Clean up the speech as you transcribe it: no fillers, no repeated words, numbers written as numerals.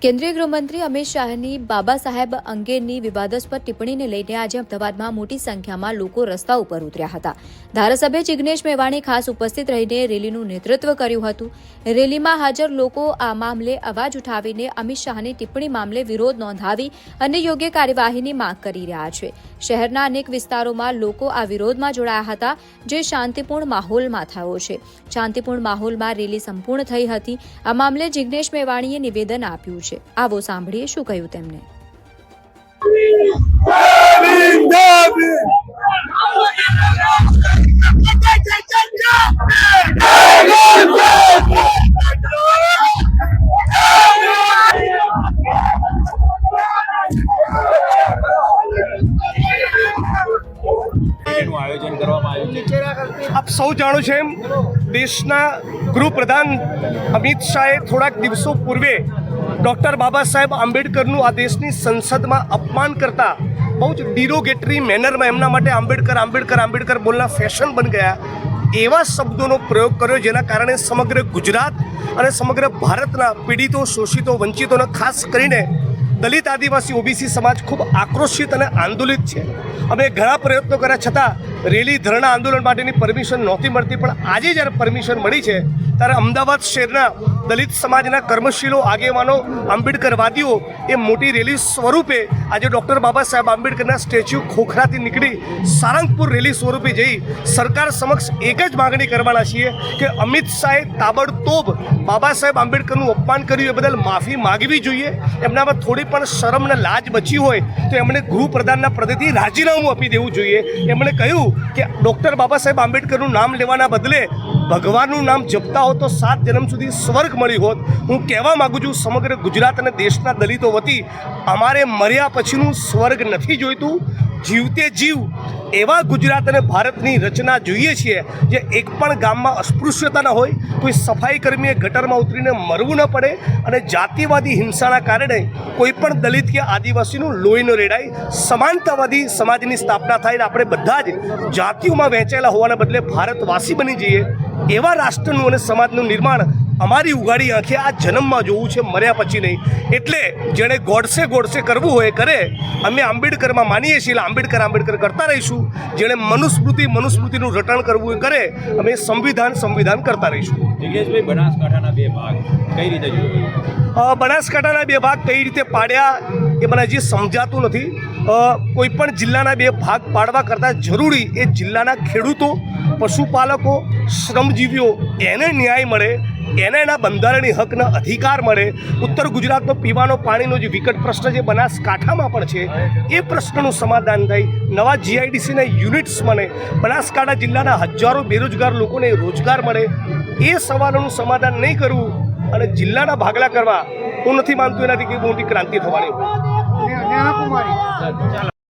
કેન્દ્રીય ગૃહમંત્રી અમિત શાહની બાબા સાહેબ અંગેની વિવાદાસ્પદ ટિપ્પણીને લઈને આજે અમદાવાદમાં મોટી સંખ્યામાં લોકો રસ્તા ઉપર ઉતર્યા હતા। ધારાસભ્ય જિગ્નેશ મેવાણી ખાસ ઉપસ્થિત રહીને રેલીનું નેતૃત્વ કર્યું હતું। રેલીમાં હાજર લોકો આ મામલે અવાજ ઉઠાવીને અમિત શાહની ટિપ્પણી મામલે વિરોધ નોંધાવી અને યોગ્ય કાર્યવાહીની માંગ કરી રહ્યા છે। શહેરના અનેક વિસ્તારોમાં લોકો આ વિરોધમાં જોડાયા હતા, જે શાંતિપૂર્ણ માહોલમાં થયો છે। શાંતિપૂર્ણ માહોલમાં રેલી સંપૂર્ણ થઈ હતી। આ મામલે જિગ્નેશ મેવાણીએ નિવેદન આપ્યું છે। આવો સાંભળીએ શું કહ્યું તેમણે। આપ સૌ જાણો છો એમ દેશના ગૃહપ્રધાન અમિત શાહે થોડાક દિવસો પૂર્વે ડૉક્ટર બાબા સાહેબ આંબેડકરનું આ દેશની સંસદમાં અપમાન કરતા બહુ જ ડિરોગેટરી મેનરમાં એમના માટે આંબેડકર આંબેડકર આંબેડકર બોલના ફેશન બની ગયા એવા શબ્દોનો પ્રયોગ કર્યો, જેના કારણે સમગ્ર ગુજરાત અને સમગ્ર ભારતના પીડિતો, શોષિતો, વંચિતોને ખાસ કરીને દલિત, આદિવાસી, ઓબીસી સમાજ ખૂબ આક્રોશિત અને આંદોલિત છે। અમે ઘણા પ્રયત્નો કર્યા છતાં રેલી, ધરણા, આંદોલન માટેની પરમિશન નહોતી મળતી, પણ આજે જ્યારે પરમિશન મળી છે ત્યારે અમદાવાદ શહેરના દલિત સમાજના કર્મશીલો, આગેવાનો, આંબેડકરવાદીઓ એ મોટી રેલી સ્વરૂપે આજે ડૉક્ટર બાબા સાહેબ આંબેડકરના સ્ટેચ્યુ ખોખરાથી નીકળી સારંગપુર રેલી સ્વરૂપે જઈ સરકાર સમક્ષ એક જ માગણી કરવાના છીએ કે અમિત શાહે તાબડતોબ બાબા સાહેબ આંબેડકરનું અપમાન કર્યું એ બદલ માફી માગવી જોઈએ। એમનામાં થોડી પણ શરમ ને લાજ બચી હોય તો એમણે ગૃહપ્રધાનના પદેથી રાજીનામું આપી દેવું જોઈએ। એમણે કહ્યું કે ડૉક્ટર બાબા સાહેબ આંબેડકરનું નામ લેવાના બદલે ભગવાનનું નામ જપતા હોત તો 7 જન્મ સુધી સ્વર્ગ મળી હોત। હું કહેવા માગું છું સમગ્ર ગુજરાત અને દેશના દલિતો વતી, અમારે મર્યા પછીનું સ્વર્ગ નથી જોઈતું, જીવતે જીવ એવા ગુજરાત અને ભારતની રચના જોઈએ છીએ, જે એક પણ ગામમાં અસ્પૃશ્યતા ન હોય, કોઈ સફાઈ કર્મીએ ગટરમાં ઉતરીને મરવું ન પડે અને જાતિવાદી હિંસાના કારણે કોઈ પણ દલિત કે આદિવાસીનું લોહી ન રેડાય, સમાનતાવાદી સમાજની સ્થાપના થાય અને આપણે બધા જ જાતિઓમાં વહેંચાયેલા હોવાના બદલે ભારતવાસી બની જઈએ એવા રાષ્ટ્રનું અને સમાજનું નિર્માણ અમારી ઉગાડી આંખે આ જન્મમાં જોવું છે, મર્યા પછી નહીં। એટલે જેણે ગોડસે કરવું હોય કરે। અમે આંબેડકરમાં માનીએ છીએ એટલે આંબેડકર કરતા રહીશું। જેણે મનુસ્મૃતિનું રટણ કરવું હોય કરે। અમે સંવિધાન કરતા રહીશું। જિગ્નેશભાઈ, બનાસકાંઠાના બે ભાગ કઈ રીતે જોયું? બનાસકાંઠાના બે ભાગ કઈ રીતે પાડ્યા એ મને હજી સમજાતું નથી। કોઈપણ જિલ્લાના બે ભાગ પાડવા કરતાં જરૂરી એ જિલ્લાના ખેડૂતો, પશુપાલકો, શ્રમજીવીઓ એને ન્યાય મળે, એને એના બંધારણીય હકના અધિકાર મળે। ઉત્તર ગુજરાતનો પીવાનો પાણીનો જે વિકટ પ્રશ્ન જે બનાસકાંઠામાં પણ છે એ પ્રશ્નનું સમાધાન થાય, નવા જીઆઈડીસીના યુનિટ્સ મળે, બનાસકાંઠા જિલ્લાના હજારો બેરોજગાર લોકોને રોજગાર મળે। એ સવાલોનું સમાધાન નહીં કરવું અને જિલ્લાના ભાગલા કરવા, હું નથી માનતો એનાથી કે મોટી ક્રાંતિ થવાની હોય।